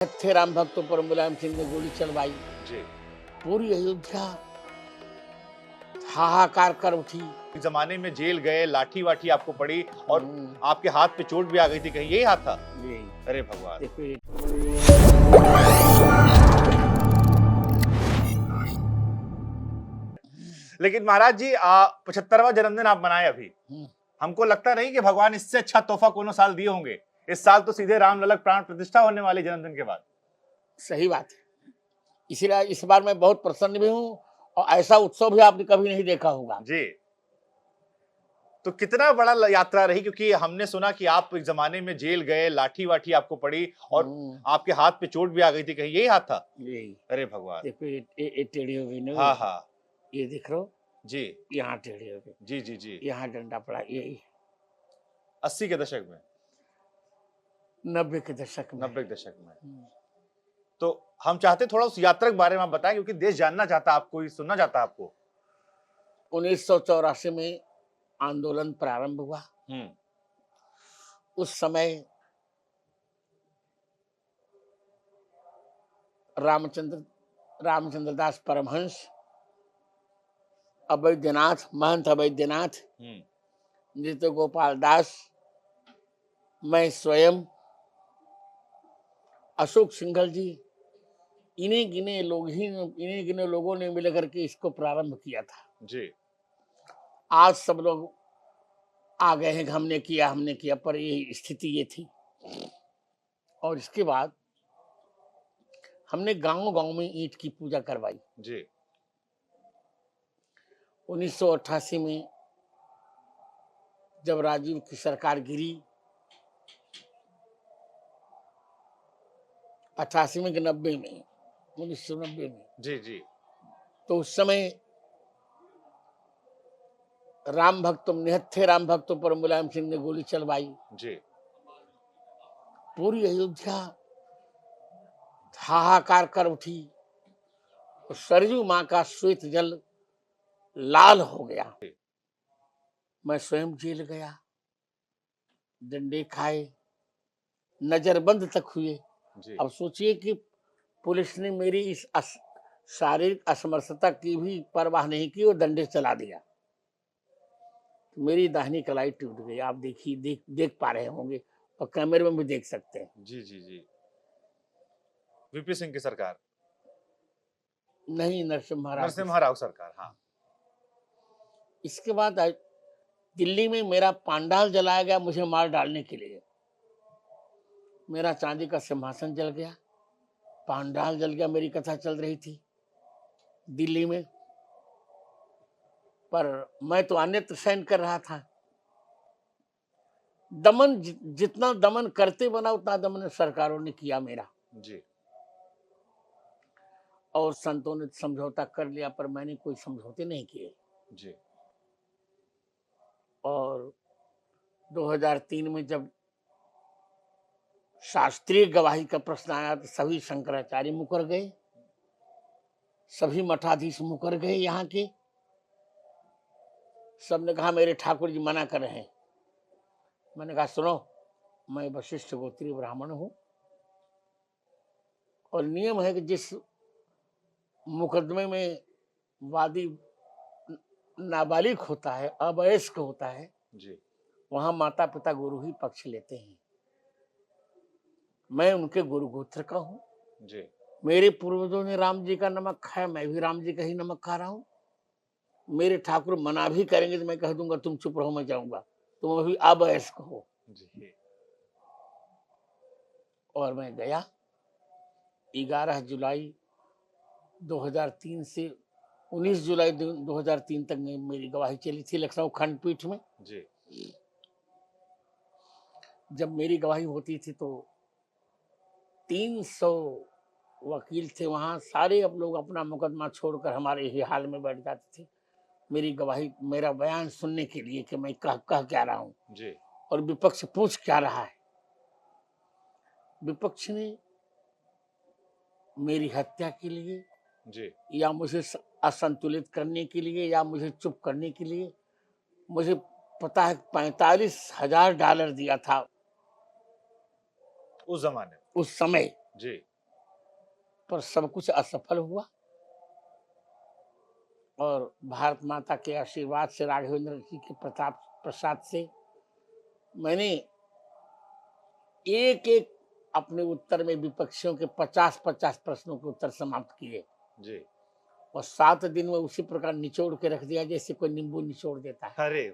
थे राम भक्तों पर मुलायम सिंह ने गोली चलवाई। जी। पूरी अयोध्या हाहाकार कर उठी। एक जमाने में जेल गए, लाठी वाठी आपको पड़ी और हम्म, आपके हाथ पे चोट भी आ गई थी, कहीं यही हाथ था? यही अरे भगवान! देखो ये लेकिन महाराज जी 75वां जन्मदिन आप मनाए अभी। हम्म, हमको लगता नहीं कि भगवान इससे अच्छा तोहफा कोनो साल दिए होंगे। इस साल तो सीधे राम लल्लक प्राण प्रतिष्ठा होने वाली जन्मदिन के बाद। सही बात है। इसीलिए इस बार मैं बहुत प्रसन्न भी हूँ और ऐसा उत्सव भी आपने कभी नहीं देखा होगा। जी। तो कितना बड़ा यात्रा रही, क्योंकि हमने सुना कि आप एक जमाने में जेल गए, लाठी वाठी आपको पड़ी और हम्म, आपके हाथ पे चोट भी आ गई थी, कहीं यही हाथ था? यही अरे भगवान! देखो ये टेढ़ी हो गई ना। हाँ, हाँ। ये दिख रहा हो, जी। यहाँ टेढ़ी हो गई, जी, जी, जी। यहाँ डंडा पड़ा। यही 80 के दशक में, 90 के दशक में। 90 के दशक में। हम्म, तो हम चाहते थोड़ा उस यात्रा के बारे में आप बताएं, क्योंकि देश जानना चाहता है आपको, ये सुनना चाहता है आपको। 1984 में आंदोलन प्रारंभ हुआ। हुँ। उस समय रामचंद्र रामचंद्र दास परमहंस, अवैधनाथ महंत अवैधनाथ, हुँ। नृत्य गोपाल दास, मैं स्वयं, अशोक सिंघल जी, इन्हीं गिने लोगों ने मिलकर के इसको प्रारंभ किया था। जी। आज सब लोग आ गए हैं कि हमने किया, पर ये स्थिति ये थी। और इसके बाद हमने गांव-गांव में ईंट की पूजा करवाई। जी। 1988 में जब राजीव की सरकार गिरी, 88 में कि 90 में, 1990 में, जी, जी। तो उस समय राम भक्तों पर मुलायम सिंह ने गोली चलवाई। जी। पूरी अयोध्या हाहाकार कर उठी और सरयू माँ का श्वेत जल लाल हो गया। मैं स्वयं जेल गया, डंडे खाए, नजरबंद तक हुए। जी। अब सोचिए कि पुलिस ने मेरी इस शारीरिक असमर्थता की भी परवाह नहीं की और डंडे चला दिया। मेरी दाहिनी कलाई टूट गई। आप देखिए, देख पा रहे होंगे और कैमरे में भी देख सकते हैं। जी, जी, जी। वीपी सिंह की सरकार, नहीं, नरसिम्हा राव की। नरसिम्हा राव सरकार, हाँ। इसके बाद दिल्ली में मेरा पांडाल जलाया गया मुझे मार डालने के लिए। मेरा चांदी का सिंहासन जल गया, पांडाल जल गया। मेरी कथा चल रही थी दिल्ली में, पर मैं तो अन्यत्र सहन कर रहा था। जितना दमन करते बना उतना दमन सरकारों ने किया मेरा। जी। और संतों ने समझौता कर लिया, पर मैंने कोई समझौते नहीं किए। जी। और 2003 में जब शास्त्रीय गवाही का प्रश्न आया तो सभी शंकराचार्य मुकर गए, सभी मठाधीश मुकर गए। यहाँ के सबने कहा मेरे ठाकुर जी मना कर रहे हैं। मैंने कहा सुनो, मैं वशिष्ठ गोत्रीय ब्राह्मण हूं और नियम है कि जिस मुकदमे में वादी नाबालिग होता है, अवयस्क होता है, जी। वहां माता पिता गुरु ही पक्ष लेते हैं। मैं उनके गुरु गोत्र का हूं। जी। मेरे पूर्वजों ने राम जी का नमक खाया, मैं भी राम जी का ही नमक खा रहा हूं। मेरे ठाकुर मना भी करेंगे तो मैं कह दूंगा तुम चुप रहो, मैं जाऊंगा, तुम अभी अवयस्क हो। जी। और मैं गया। 11 जुलाई 2003 से 19 जुलाई 2003 तक मेरी गवाही चली थी लखनऊ खंडपीठ में। जी। जब मेरी गवाही होती थी तो 300 वकील थे वहां। सारे अब लोग अपना मुकदमा छोड़कर हमारे ही हाल में बैठ जाते थे मेरी गवाही, मेरा बयान सुनने के लिए कि मैं कह क्या रहा हूं जी। और विपक्ष पूछ क्या रहा है। विपक्ष ने मेरी हत्या के लिए जी। या मुझे असंतुलित करने के लिए या मुझे चुप करने के लिए, मुझे पता है $45,000 दिया था उस जमाने में। उस समय। जी। पर सब कुछ असफल हुआ और भारत माता के आशीर्वाद से, राघवेंद्र जी के प्रताप प्रसाद से मैंने एक एक अपने उत्तर में विपक्षियों के 50-50 प्रश्नों के उत्तर समाप्त किए जी। और 7 दिन में उसी प्रकार निचोड़ के रख दिया जैसे कोई नींबू निचोड़ देता है। अरे